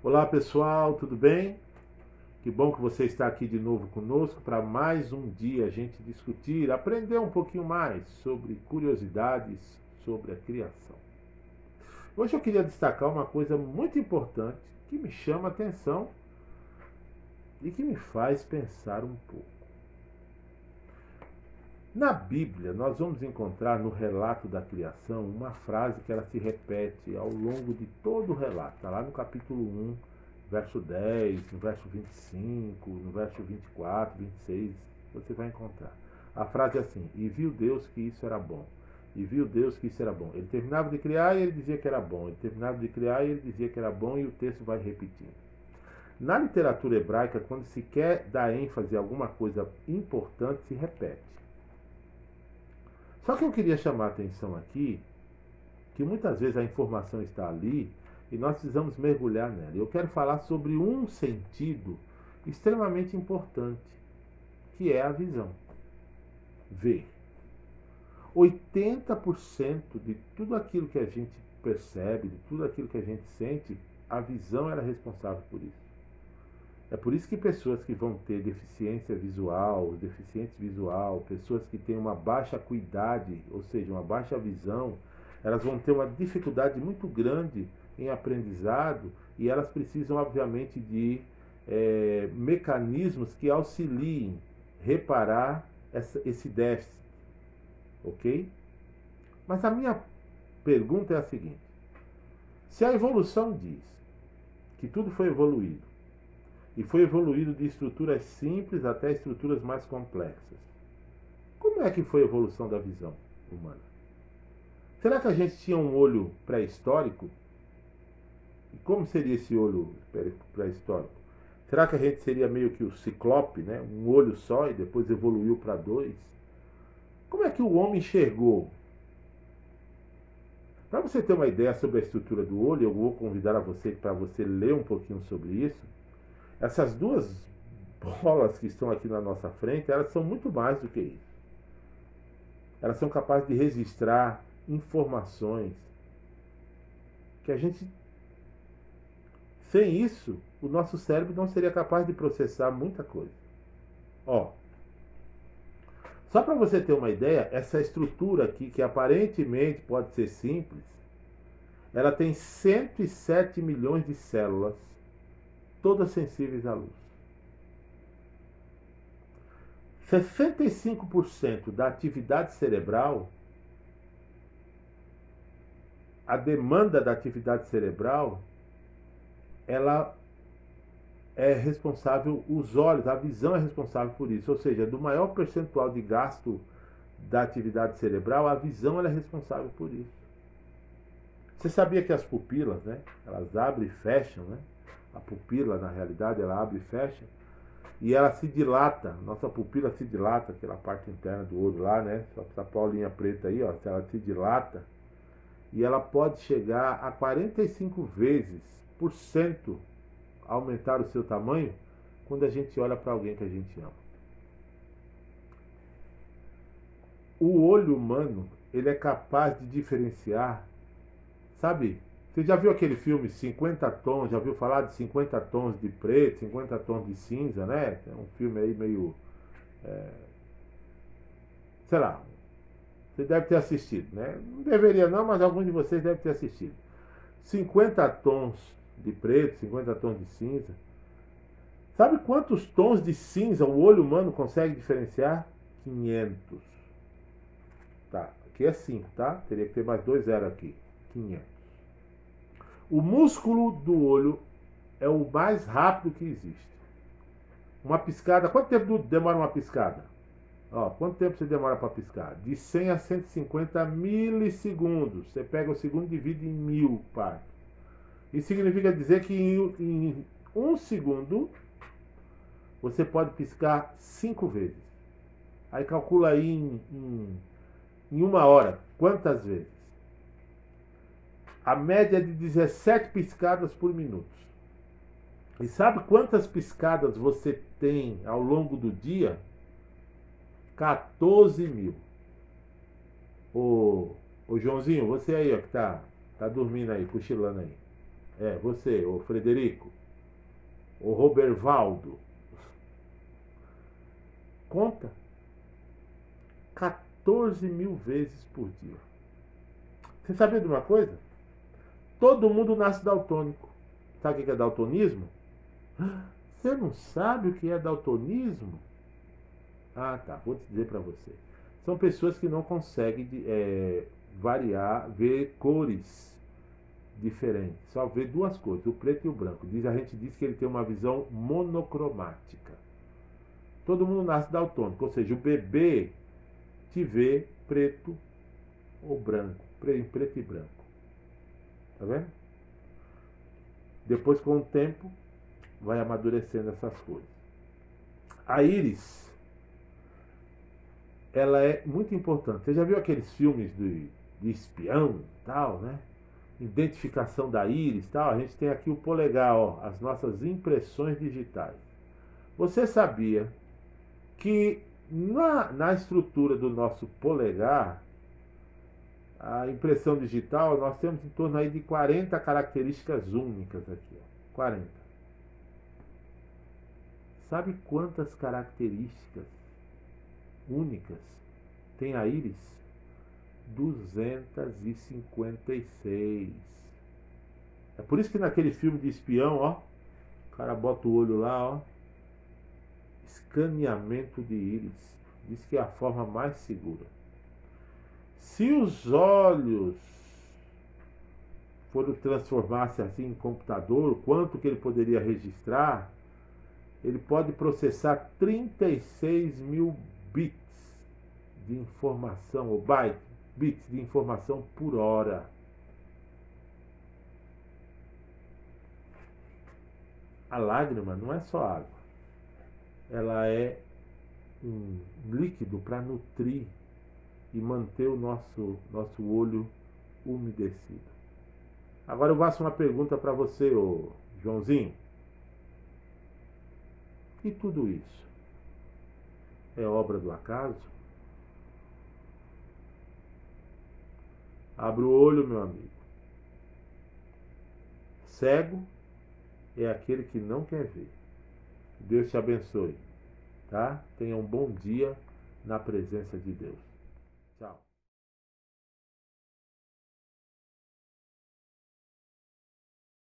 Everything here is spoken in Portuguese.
Olá pessoal, tudo bem? Que bom que você está aqui de novo conosco para mais um dia a gente discutir, aprender um pouquinho mais sobre curiosidades sobre a criação. Hoje eu queria destacar uma coisa muito importante que me chama a atenção e que me faz pensar um pouco. Na Bíblia, nós vamos encontrar no relato da criação uma frase que ela se repete ao longo de todo o relato. Está lá no capítulo 1, verso 10, no verso 25, no verso 24, 26, você vai encontrar. A frase é assim: e viu Deus que isso era bom. E viu Deus que isso era bom. Ele terminava de criar e ele dizia que era bom. Ele terminava de criar e ele dizia que era bom, e o texto vai repetindo. Na literatura hebraica, quando se quer dar ênfase a alguma coisa importante, se repete. Só que eu queria chamar a atenção aqui que muitas vezes a informação está ali e nós precisamos mergulhar nela. Eu quero falar sobre um sentido extremamente importante, que é a visão. Ver. 80% de tudo aquilo que a gente percebe, de tudo aquilo que a gente sente, a visão era responsável por isso. É por isso que pessoas que vão ter deficiência visual, deficiente visual, pessoas que têm uma baixa acuidade, ou seja, uma baixa visão, elas vão ter uma dificuldade muito grande em aprendizado e elas precisam, obviamente, de mecanismos que auxiliem reparar esse déficit, ok? Mas a minha pergunta é a seguinte: se a evolução diz que tudo foi evoluído, e foi evoluído de estruturas simples até estruturas mais complexas, como é que foi a evolução da visão humana? Será que a gente tinha um olho pré-histórico? E como seria esse olho pré-histórico? Será que a gente seria meio que o ciclope, né? Um olho só e depois evoluiu para dois? Como é que o homem enxergou? Para você ter uma ideia sobre a estrutura do olho, eu vou convidar a você para você ler um pouquinho sobre isso. Essas duas bolas que estão aqui na nossa frente, elas são muito mais do que isso. Elas são capazes de registrar informações que a gente, sem isso, o nosso cérebro não seria capaz de processar muita coisa. Ó, só para você ter uma ideia, essa estrutura aqui, que aparentemente pode ser simples, ela tem 107 milhões de células, todas sensíveis à luz. 65% da atividade cerebral, a demanda da atividade cerebral, ela é responsável, os olhos, a visão é responsável por isso. Ou seja, do maior percentual de gasto da atividade cerebral, a visão ela é responsável por isso. Você sabia que as pupilas, né, elas abrem e fecham, né? A pupila, na realidade, ela abre e fecha. E ela se dilata, nossa pupila se dilata, aquela parte interna do olho lá, né? Só essa paulinha preta aí, ó, ela se dilata. E ela pode chegar a 45 vezes por cento aumentar o seu tamanho quando a gente olha para alguém que a gente ama. O olho humano, ele é capaz de diferenciar, sabe? Você já viu aquele filme 50 tons? Já ouviu falar de 50 tons de preto, 50 tons de cinza, né? É um filme aí meio, sei lá, você deve ter assistido, né? Não deveria não, mas alguns de vocês devem ter assistido. 50 tons de preto, 50 tons de cinza. Sabe quantos tons de cinza o olho humano consegue diferenciar? 500. Tá, aqui é 5, tá? Teria que ter mais 2 zero aqui. 500. O músculo do olho é o mais rápido que existe. Uma piscada, quanto tempo demora uma piscada? Ó, quanto tempo você demora para piscar? De 100 a 150 milissegundos. Você pega o segundo e divide em 1000 partes. Isso significa dizer que em um segundo você pode piscar 5 vezes. Aí calcula aí em uma hora. Quantas vezes? A média é de 17 piscadas por minuto. E sabe quantas piscadas você tem ao longo do dia? 14 mil. Ô Joãozinho, você aí ó, que tá dormindo aí, cochilando aí. Você, o Frederico, o Robervaldo, conta 14.000 vezes por dia. Você sabia de uma coisa? Todo mundo nasce daltônico. Sabe o que é daltonismo? Você não sabe o que é daltonismo? Ah, tá. Vou dizer para você. São pessoas que não conseguem variar, ver cores diferentes. Só vê duas cores, o preto e o branco. A gente diz que ele tem uma visão monocromática. Todo mundo nasce daltônico, ou seja, o bebê te vê preto ou branco, preto e branco. Tá vendo? Depois, com o tempo, vai amadurecendo essas cores. A íris, ela é muito importante. Você já viu aqueles filmes de espião e tal, né? Identificação da íris e tal. A gente tem aqui o polegar, ó, as nossas impressões digitais. Você sabia que na estrutura do nosso polegar, a impressão digital, nós temos em torno aí de 40 características únicas aqui, ó. 40. Sabe quantas características únicas tem a íris? 256. É por isso que naquele filme de espião, ó, o cara bota o olho lá, ó, escaneamento de íris. Diz que é a forma mais segura. Se os olhos foram transformar-se assim em computador, quanto que ele poderia registrar? Ele pode processar 36.000 bits de informação, ou bits de informação por hora. A lágrima não é só água. Ela é um líquido para nutrir e manter o nosso olho umedecido. Agora eu faço uma pergunta para você, ô Joãozinho. E tudo isso é obra do acaso? Abra o olho, meu amigo. Cego é aquele que não quer ver. Deus te abençoe, tá? Tenha um bom dia na presença de Deus.